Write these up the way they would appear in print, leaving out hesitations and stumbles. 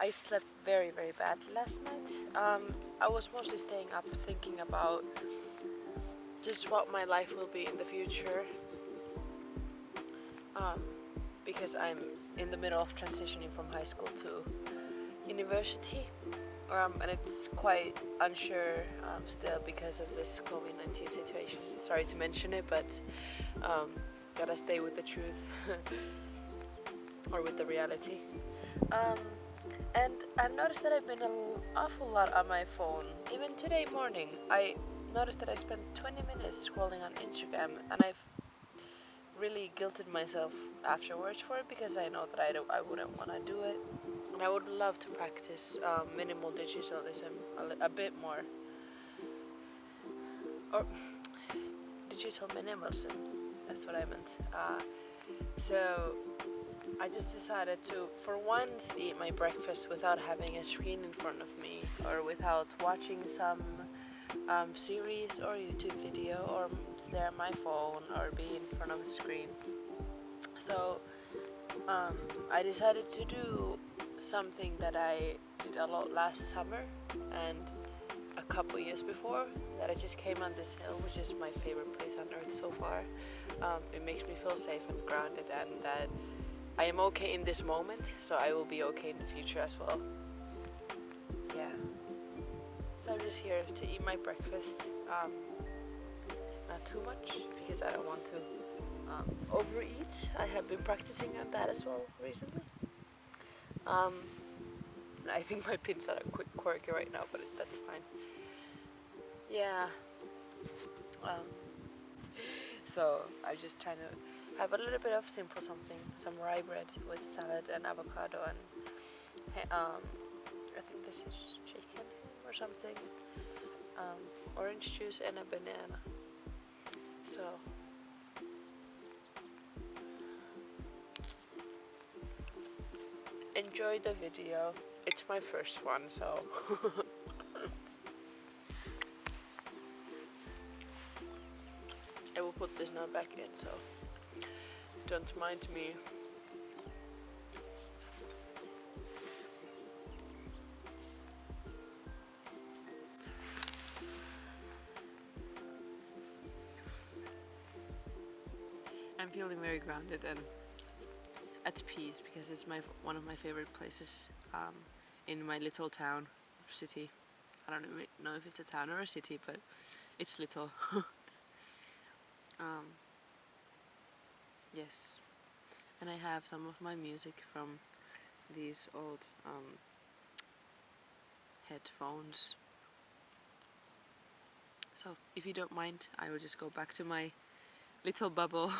I slept very, very bad last night. I was mostly staying up thinking about just what my life will be in the future. Um, because I'm in the middle of transitioning from high school to university. And it's quite unsure still because of this COVID-19 situation. Sorry to mention it, but gotta stay with the truth or with the reality. Um, and I've noticed that I've been an awful lot on my phone. Even today morning, I noticed that I spent 20 minutes scrolling on Instagram, and I've really guilted myself afterwards for it because I know that I wouldn't want to do it. And I would love to practice minimal digitalism a bit more. Or digital minimalism, that's what I meant. So I just decided to, for once, eat my breakfast without having a screen in front of me, or without watching some series or YouTube video, or stare at my phone, or be in front of a screen. So I decided to do something that I did a lot last summer and a couple years before, that I just came on this hill, which is my favorite place on earth so far. It makes me feel safe and grounded, and that I am okay in this moment, so I will be okay in the future as well. Yeah. So I'm just here to eat my breakfast. Not too much, because I don't want to overeat. I have been practicing on that as well recently. Um, I think my pins are quick quirky right now, but that's fine. Yeah. Um, so I'm just trying to have a little bit of simple something, some rye bread with salad and avocado and I think this is chicken or something. Orange juice and a banana. So enjoy the video. It's my first one, so I will put this now back in, so don't mind me. I'm feeling very grounded and at peace because it's one of my favorite places in my little town, city. I don't even know if it's a town or a city, but it's little. Yes, and I have some of my music from these old headphones. So if you don't mind, I will just go back to my little bubble.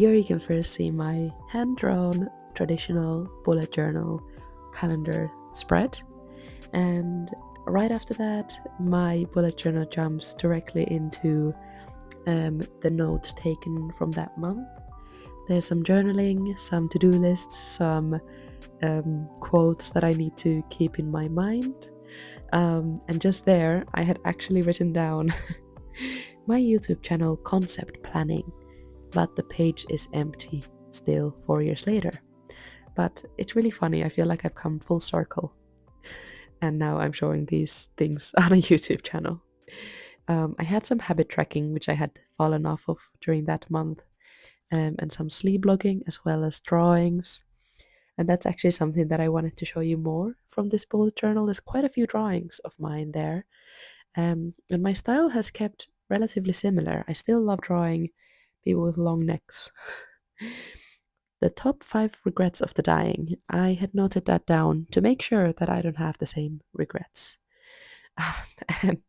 here you can first see my hand-drawn traditional bullet journal calendar spread, and right after that my bullet journal jumps directly into the notes taken from that month. There's some journaling, some to-do lists, some quotes that I need to keep in my mind. And just there, I had actually written down my YouTube channel concept planning, but the page is empty still 4 years later. But it's really funny. I feel like I've come full circle, and now I'm showing these things on a YouTube channel. I had some habit tracking, which I had fallen off of during that month, and some sleep blogging as well as drawings. And that's actually something that I wanted to show you more from this bullet journal. There's quite a few drawings of mine there. And my style has kept relatively similar. I still love drawing people with long necks. The top 5 regrets of the dying. I had noted that down to make sure that I don't have the same regrets. and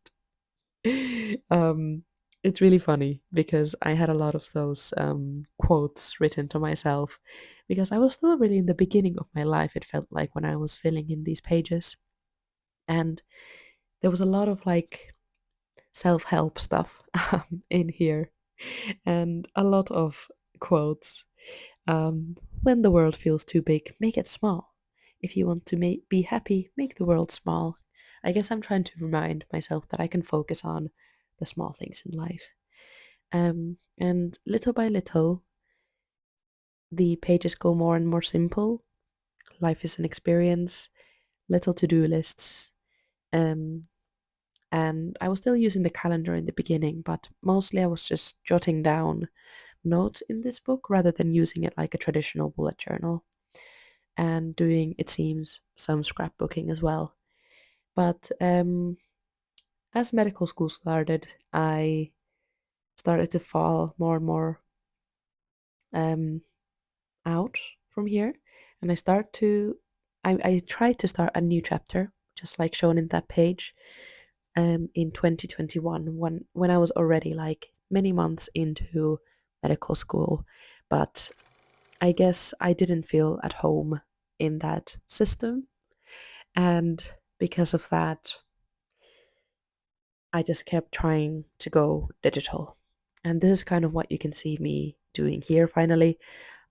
um, it's really funny because I had a lot of those quotes written to myself because I was still really in the beginning of my life, it felt like, when I was filling in these pages. And there was a lot of like self help stuff in here and a lot of quotes. When the world feels too big, make it small. If you want to be happy, make the world small. I guess I'm trying to remind myself that I can focus on the small things in life. And little by little, the pages go more and more simple. Life is an experience, little to do lists. Um, and I was still using the calendar in the beginning, but mostly I was just jotting down notes in this book rather than using it like a traditional bullet journal, and doing, it seems, some scrapbooking as well. But as medical school started, I started to fall more and more um, out from here, and I tried to start a new chapter, just like shown in that page, in 2021 when I was already like many months into medical school, but I guess I didn't feel at home in that system, and because of that, I just kept trying to go digital. And this is kind of what you can see me doing here finally,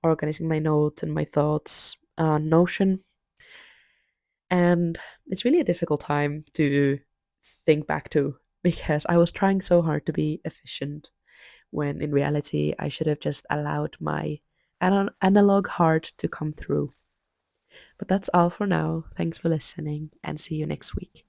organizing my notes and my thoughts on Notion. And it's really a difficult time to think back to because I was trying so hard to be efficient when in reality I should have just allowed my analog heart to come through. But that's all for now. Thanks for listening and see you next week.